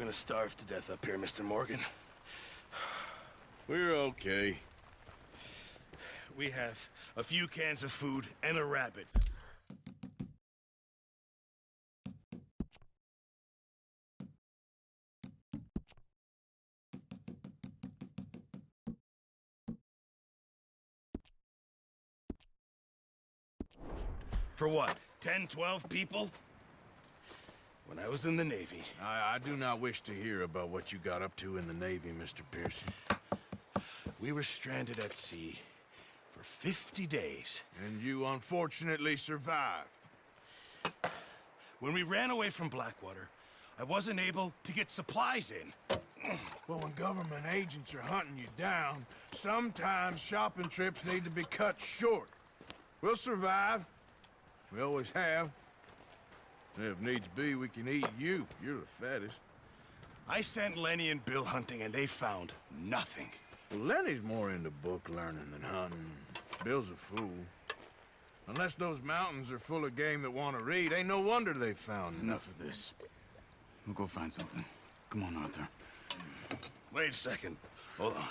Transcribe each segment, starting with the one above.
gonna starve to death up here, Mr. Morgan. We're okay. We have a few cans of food and a rabbit. For what, 10, 12 people? When I was in the Navy. I do not wish to hear about what you got up to in the Navy, Mr. Pearson. We were stranded at sea for 50 days. And you unfortunately survived. When we ran away from Blackwater, I wasn't able to get supplies in. Well, when government agents are hunting you down, sometimes shopping trips need to be cut short. We'll survive. We always have. If needs be, we can eat you. You're the fattest. I sent Lenny and Bill hunting, and they found nothing. Well, Lenny's more into book learning than hunting. Bill's a fool. Unless those mountains are full of game that want to read, ain't no wonder they found Enough of this. We'll go find something. Come on, Arthur. Wait a second. Hold on.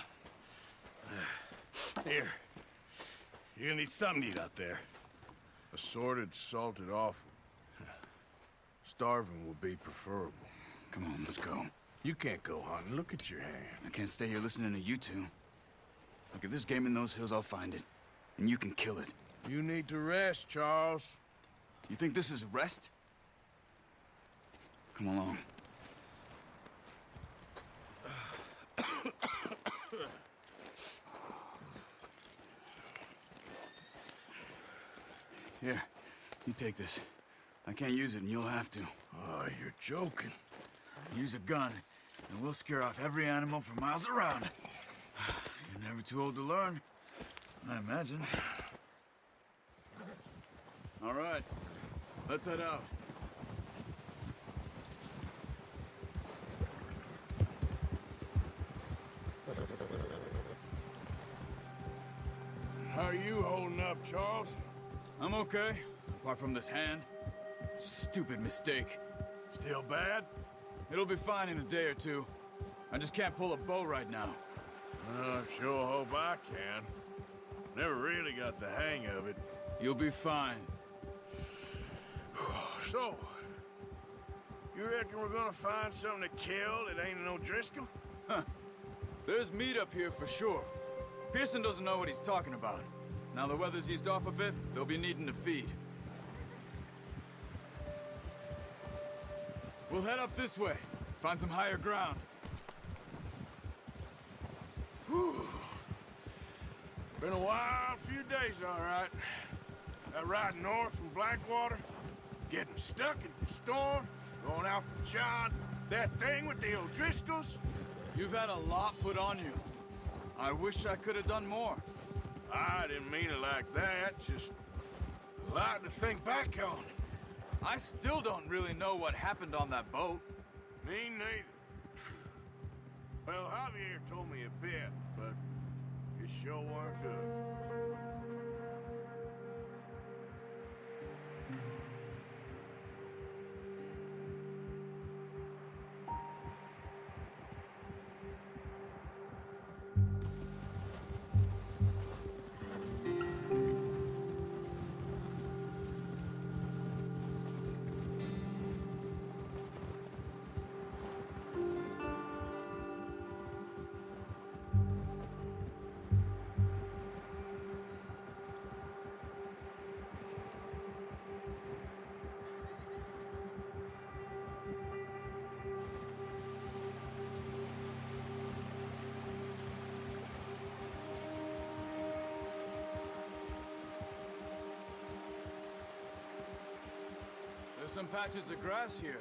Here. You're gonna need something to eat out there. Assorted, salted offal. Starving will be preferable. Come on, let's go. You can't go hunting. Look at your hand. I can't stay here listening to you two. Look, if there's game in those hills, I'll find it. And you can kill it. You need to rest, Charles. You think this is rest? Come along. Here, you take this. I can't use it, and you'll have to. Oh, you're joking. Use a gun, and we'll scare off every animal for miles around. You're never too old to learn, I imagine. All right, let's head out. How are you holding up, Charles? I'm okay, apart from this hand. Stupid mistake. Still bad? It'll be fine in a day or two. I just can't pull a bow right now. I sure hope I can. Never really got the hang of it. You'll be fine. So, you reckon we're gonna find something to kill that ain't no Driscoll? Huh. There's meat up here for sure. Pearson doesn't know what he's talking about. Now the weather's eased off a bit, they'll be needing to feed. We'll head up this way. Find some higher ground. Whew. Been a wild few days, all right. That ride north from Blackwater, getting stuck in the storm, going out from John, that thing with the O'Driscolls. You've had a lot put on you. I wish I could have done more. I didn't mean it like that, just a lot to think back on. I still don't really know what happened on that boat. Me neither. Well, Javier told me a bit, but it sure weren't good. There's some patches of grass here.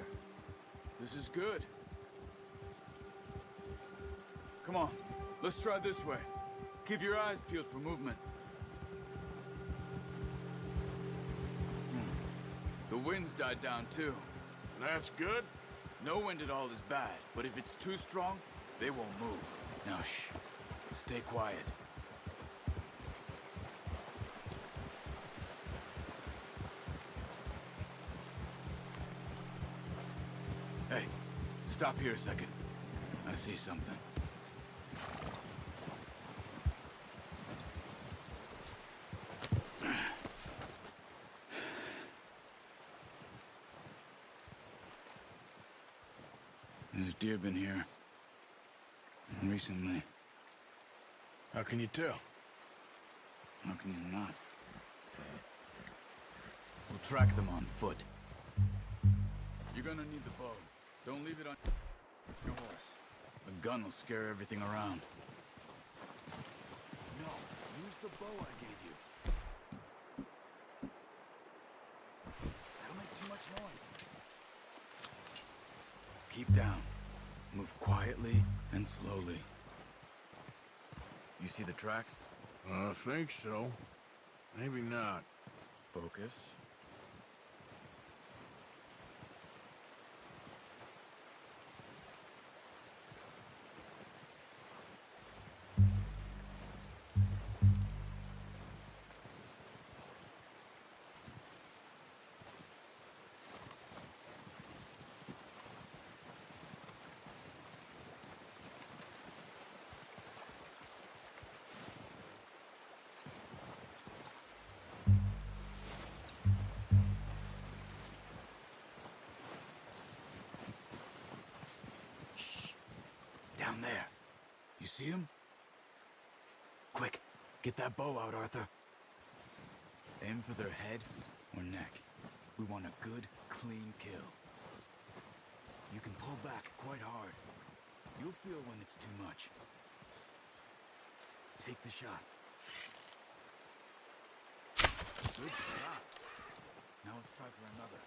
This is good. Come on, let's try this way. Keep your eyes peeled for movement. The wind's died down too. That's good. No wind at all is bad, but if it's too strong, they won't move. Now shh, stay quiet. Hey, Stop here a second. I see something. There's deer been here. Recently. How can you tell? How can you not? We'll track them on foot. You're gonna need the bow. Don't leave it on your horse. The gun will scare everything around. No, use the bow I gave you. That'll make too much noise. Keep down. Move quietly and slowly. You see the tracks? I think so. Maybe not. Focus. Down there. You see him? Quick, get that bow out, Arthur. Aim for their head or neck. We want a good, clean kill. You can pull back quite hard. You'll feel when it's too much. Take the shot. Good shot. Now let's try for another.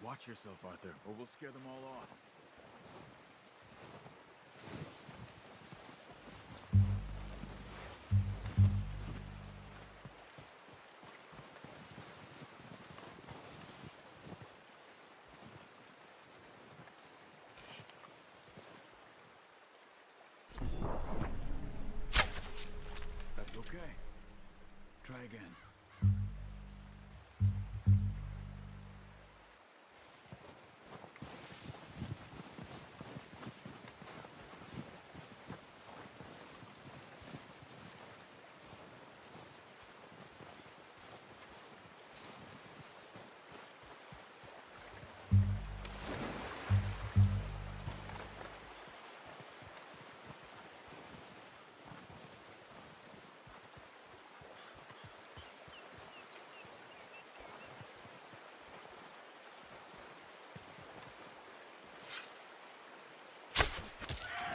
Watch yourself, Arthur, or we'll scare them all off. That's okay. Try again.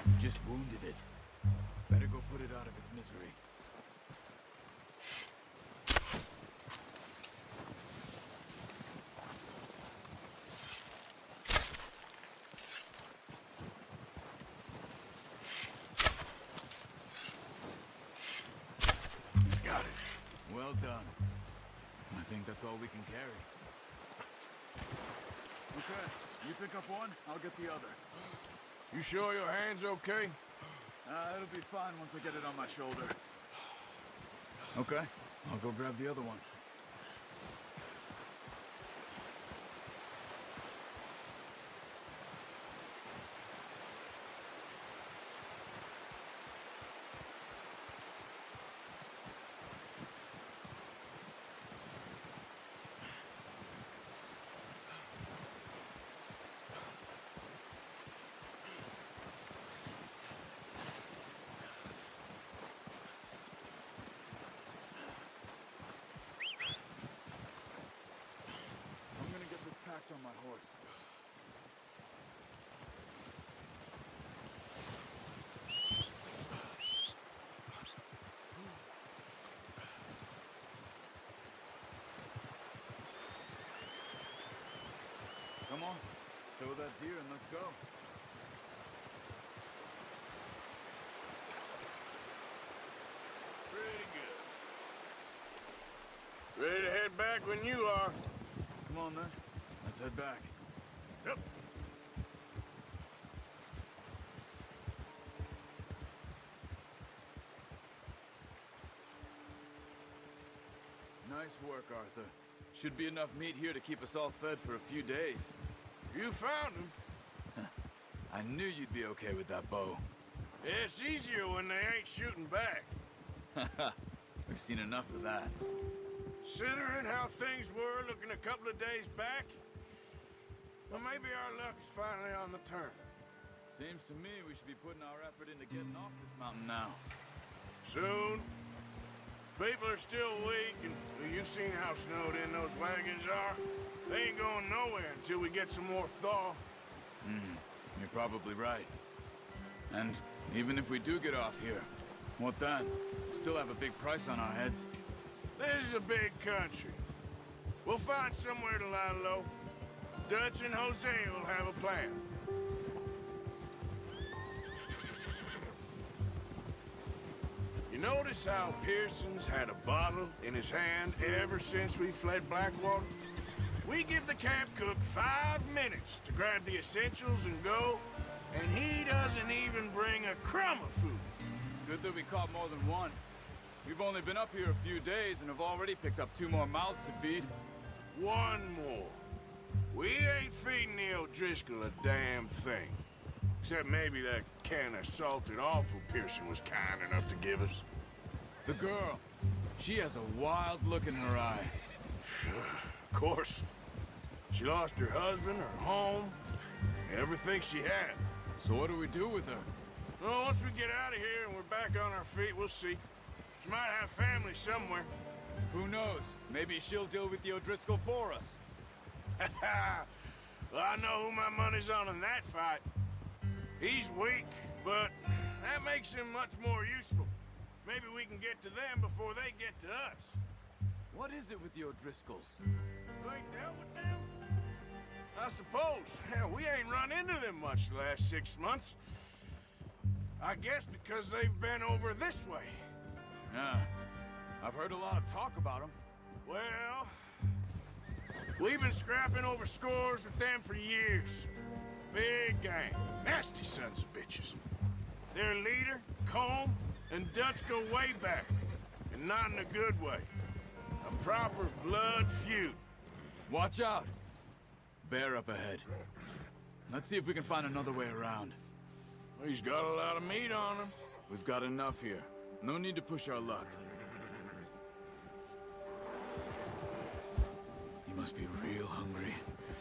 You just wounded it. Better go put it out of its misery. Got it. Well done. I think that's all we can carry. Okay, you pick up one, I'll get the other. You sure your hand's okay? It'll be fine once I get it on my shoulder. Okay, I'll go grab the other one. back on my horse. Come on, stow that deer and let's go. Pretty good. Ready to head back when you are. Come on then, let's head back. Yep. Nice work, Arthur. Should be enough meat here to keep us all fed for a few days. You found him. I knew you'd be okay with that bow. It's easier when they ain't shooting back. We've seen enough of that. Considering how things were looking a couple of days back, well, maybe our luck is finally on the turn. Seems to me we should be putting our effort into getting off this mountain now. Soon. People are still weak, and you've seen how snowed in those wagons are. They ain't going nowhere until we get some more thaw. You're probably right. And even if we do get off here, what then? We still have a big price on our heads. This is a big country. We'll find somewhere to lie low. Dutch and Jose will have a plan. You notice how Pearson's had a bottle in his hand ever since we fled Blackwater? We give the camp cook 5 minutes to grab the essentials and go, and he doesn't even bring a crumb of food. Good that we caught more than one. We've only been up here a few days and have already picked up 2 more mouths to feed. One more. We ain't feeding the O'Driscoll a damn thing. Except maybe that can of salted offal Pearson was kind enough to give us. The girl, she has a wild look in her eye. Of course. She lost her husband, her home, everything she had. So what do we do with her? Well, once we get out of here and we're back on our feet, we'll see. She might have family somewhere. Who knows? Maybe she'll deal with the O'Driscoll for us. Well, I know who my money's on in that fight. He's weak, but that makes him much more useful. Maybe we can get to them before they get to us. What is it with the O'Driscolls? You ain't dealt with them? I suppose. Hell, we ain't run into them much the last 6 months. I guess because they've been over this way. Yeah, I've heard a lot of talk about them. Well, we've been scrapping over scores with them for years. Big gang. Nasty sons of bitches. Their leader, Combe, and Dutch go way back. And not in a good way. A proper blood feud. Watch out! Bear up ahead. Let's see if we can find another way around. He's got a lot of meat on him. We've got enough here. No need to push our luck. He must be real hungry.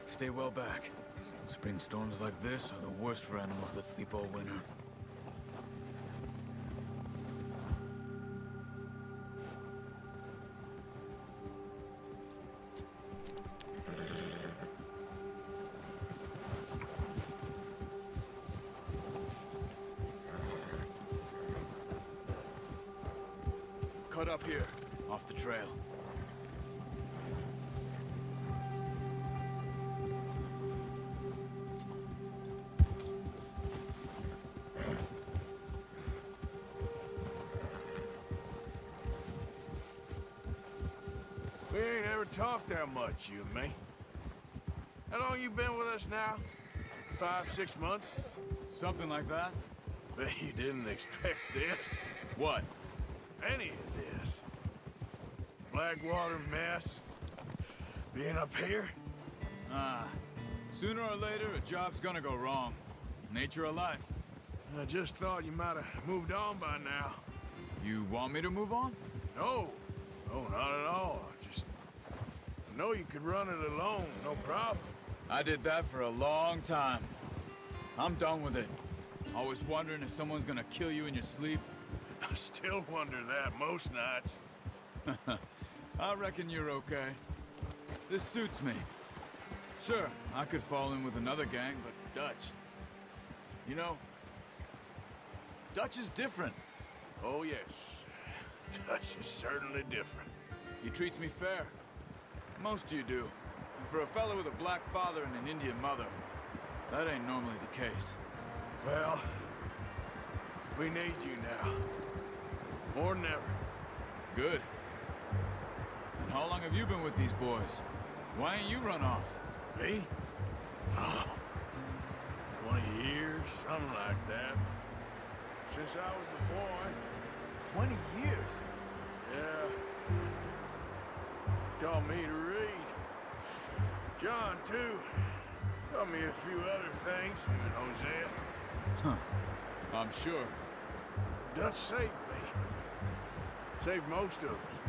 Stay well back. Spring storms like this are the worst for animals that sleep all winter. Cut up here, off the trail. We ain't ever talked that much, you and me. How long you been with us now? 5, 6 months? Something like that? Bet you didn't expect this. What? Any of this. Blackwater mess. Being up here. Sooner or later, a job's gonna go wrong. Nature of life. I just thought you might have moved on by now. You want me to move on? No. No, not at all. I know you could run it alone, no problem. I did that for a long time. I'm done with it. Always wondering if someone's gonna kill you in your sleep. I still wonder that most nights. I reckon you're okay. This suits me. Sure, I could fall in with another gang, but Dutch... You know, Dutch is different. Oh, yes. Dutch is certainly different. He treats me fair. Most of you do. And for a fellow with a black father and an Indian mother, that ain't normally the case. Well, we need you now. More than ever. Good. And how long have you been with these boys? Why ain't you run off? Me? Oh, 20 years, something like that. Since I was a boy. 20 years? Yeah. Taught me to read. John, too. Taught me a few other things, him and Hosea. Huh. I'm sure. Dutch saved me. Saved most of us.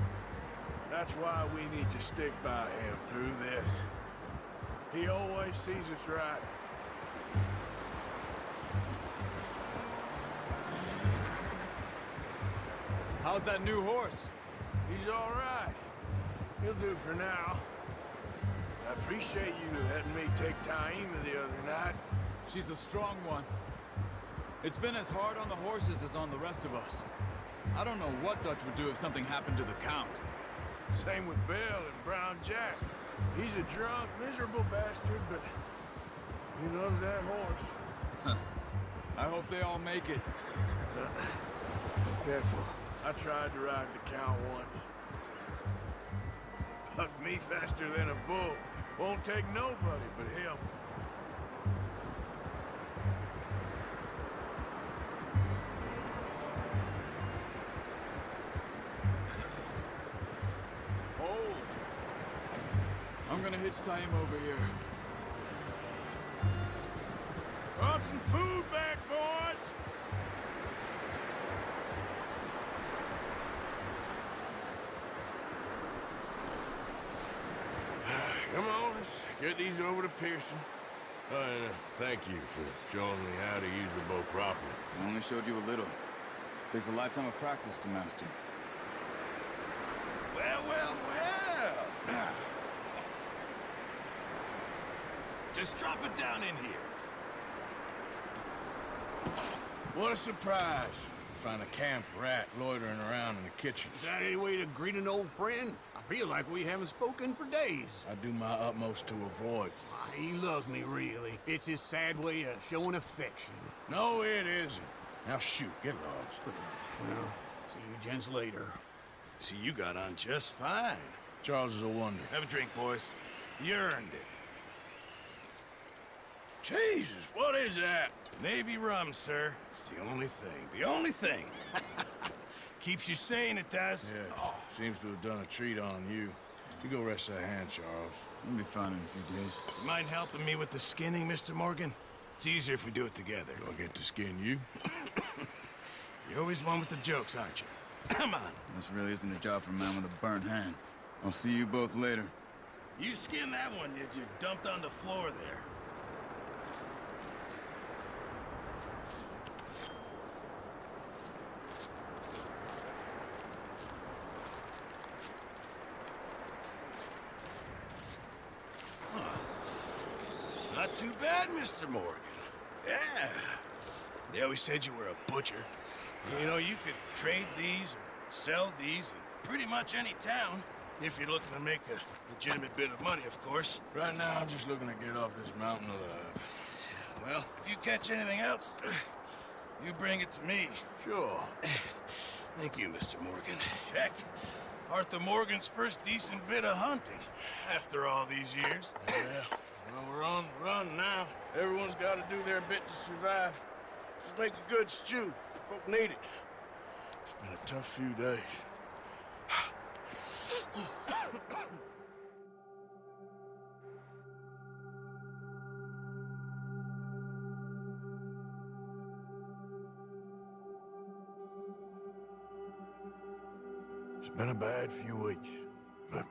That's why we need to stick by him through this. He always sees us right. How's that new horse? He's all right. He'll do for now. I appreciate you letting me take Taima the other night. She's a strong one. It's been as hard on the horses as on the rest of us. I don't know what Dutch would do if something happened to the Count. Same with Bill and Brown Jack. He's a drunk, miserable bastard, but he loves that horse. Huh. I hope they all make it. Careful. I tried to ride the Count once. Bucked me faster than a bull. Won't take nobody but him. Oh. I'm gonna hitch Taima over here. Brought some food back, boys! Come on, let's get these over to Pearson. And thank you for showing me how to use the bow properly. I only showed you a little. Takes a lifetime of practice to master. Well, well, well. Just drop it down in here. What a surprise. Find a camp rat loitering around in the kitchen. Is that any way to greet an old friend? I feel like we haven't spoken for days. I do my utmost to avoid. He loves me, really. It's his sad way of showing affection. No, it isn't. Now shoot, get lost. Well, see you gents later. See, you got on just fine. Charles is a wonder. Have a drink, boys. You earned it. Jesus, what is that? Navy rum, sir. It's the only thing. The only thing. Keeps you sane, it does. Yes, seems to have done a treat on you. You go rest that hand, Charles. We'll be fine in a few days. You mind helping me with the skinning, Mr. Morgan? It's easier if we do it together. Do I get to skin you? You're always one with the jokes, aren't you? Come on. This really isn't a job for a man with a burnt hand. I'll see you both later. You skinned that one that you dumped on the floor there. Not too bad, Mr. Morgan. Yeah. They always said you were a butcher. You know, you could trade these or sell these in pretty much any town. If you're looking to make a legitimate bit of money, of course. Right now, I'm just looking to get off this mountain alive. Well, if you catch anything else, you bring it to me. Sure. Thank you, Mr. Morgan. Heck, Arthur Morgan's first decent bit of hunting after all these years. Yeah. Well, we're on the run now. Everyone's got to do their bit to survive. Just make a good stew. Folk need it. It's been a tough few days. It's been a bad few weeks, but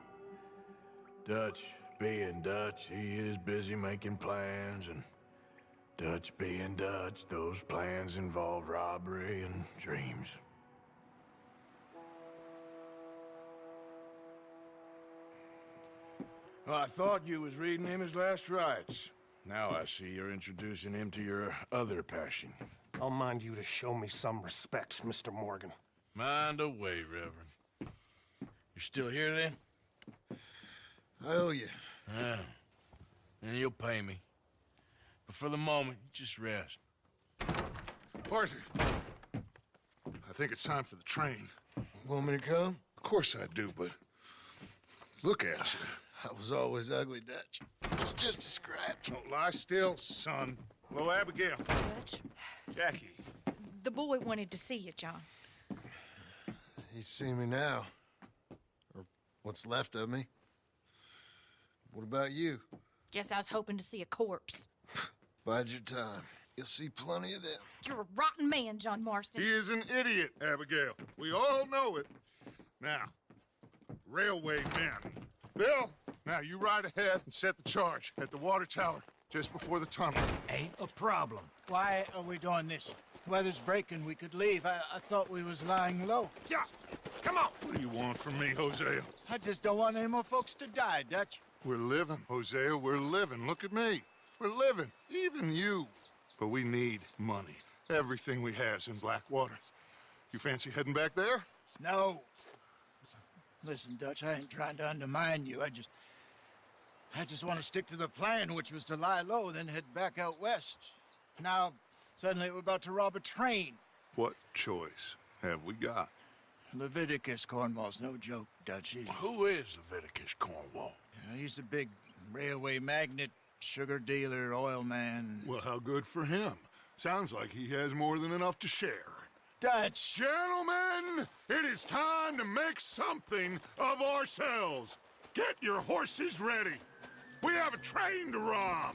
Dutch being Dutch, he is busy making plans, and Dutch being Dutch, those plans involve robbery and dreams. Well, I thought you was reading him his last rites. Now I see you're introducing him to your other passion. I'll mind you to show me some respect, Mr. Morgan. Mind away, Reverend. You're still here, then? I owe you. Yeah. And you'll pay me. But for the moment, just rest. Arthur, I think it's time for the train. Want me to come? Of course I do, but look at you. I was always ugly, Dutch. It's just a scratch. Don't lie still, son. Hello, Abigail. Dutch, Jackie. the boy wanted to see you, John. He's seen me now. Or what's left of me. What about you? Guess I was hoping to see a corpse. Bide your time. You'll see plenty of them. You're a rotten man, John Marston. He is an idiot, Abigail. We all know it. Now, railway men. Bill, now you ride ahead and set the charge at the water tower just before the tunnel. Ain't a problem. Why are we doing this? Weather's breaking. We could leave. I thought we was lying low. Yeah, come on. What do you want from me, Hosea? I just don't want any more folks to die, Dutch. We're living, Hosea. We're living. Look at me. We're living. Even you. But we need money. Everything we has in Blackwater. You fancy heading back there? No. Listen, Dutch, I ain't trying to undermine you. I just want to stick to the plan, which was to lie low, then head back out west. Now, suddenly we're about to rob a train. What choice have we got? Leviticus Cornwall's no joke, Dutch. Who is Leviticus Cornwall? He's a big railway magnate, sugar dealer, oil man. Well, how good for him. Sounds like he has more than enough to share. Dutch! Gentlemen, it is time to make something of ourselves. Get your horses ready. We have a train to rob.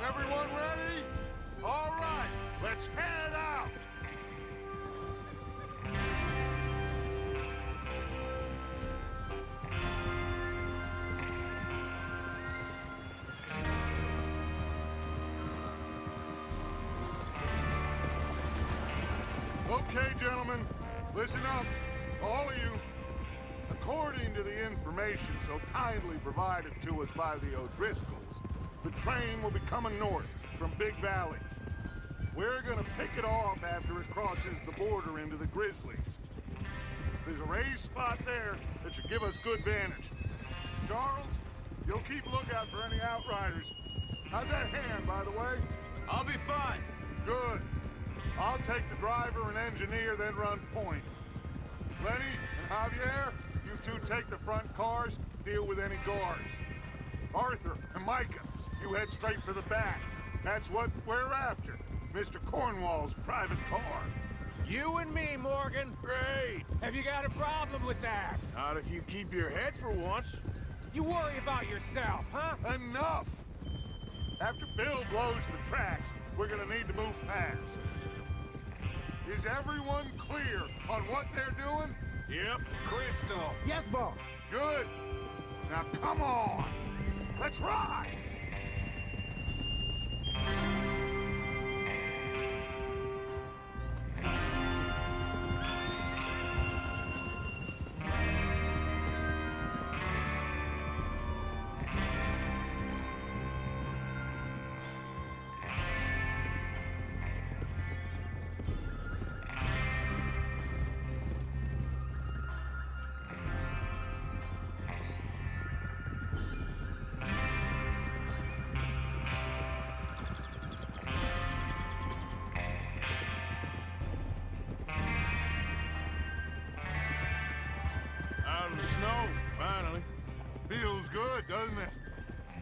Everyone ready? All right, let's head out. Okay, gentlemen, listen up, all of you. According to the information so kindly provided to us by the O'Driscolls, the train will be coming north from Big Valley. We're gonna pick it off after it crosses the border into the Grizzlies. There's a raised spot there that should give us good vantage. Charles, you'll keep lookout for any outriders. How's that hand, by the way? I'll be fine. Good. I'll take the driver and engineer, then run point. Lenny and Javier, you two take the front cars, deal with any guards. Arthur and Micah, you head straight for the back. That's what we're after. Mr. Cornwall's private car. You and me, Morgan. Great. Have you got a problem with that? Not if you keep your head for once. You worry about yourself, huh? Enough! After Bill blows the tracks, we're gonna need to move fast. Is everyone clear on what they're doing? Yep. Crystal. Yes, boss. Good. Now come on. Let's ride. Out in the snow, finally. Feels good, doesn't it?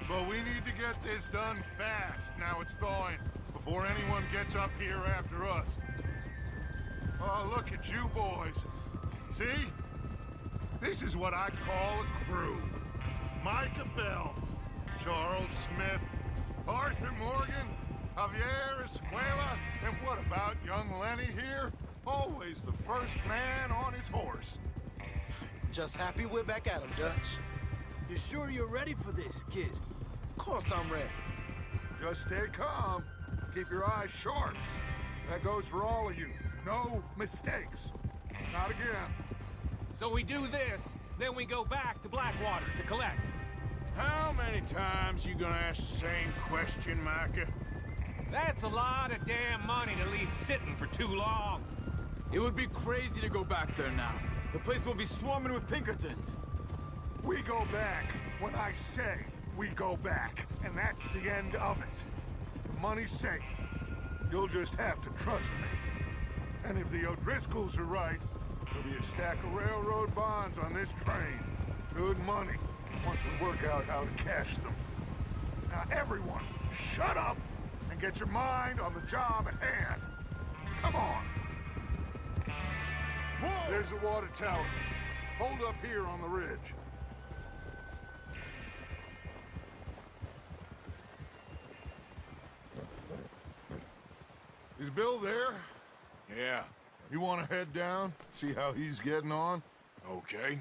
But we need to get this done fast, now it's thawing, before anyone gets up here after us. Oh, look at you boys. See? This is what I call a crew. Micah Bell, Charles Smith, Arthur Morgan, Javier Escuela, and what about young Lenny here? Always the first man on his horse. Just happy we're back at him, Dutch. You sure you're ready for this, kid? Of course I'm ready. Just stay calm. Keep your eyes sharp. That goes for all of you. No mistakes. Not again. So we do this, then we go back to Blackwater to collect. How many times you gonna ask the same question, Micah? That's a lot of damn money to leave sitting for too long. It would be crazy to go back there now. The place will be swarming with Pinkertons. We go back when I say we go back, and that's the end of it. The money's safe. You'll just have to trust me. And if the O'Driscolls are right, there'll be a stack of railroad bonds on this train. Good money, once we work out how to cash them. Now everyone, shut up and get your mind on the job at hand. Come on. Whoa! There's the water tower. Hold up here on the ridge. Is Bill there? Yeah, You want to head down, see how he's getting on? okay.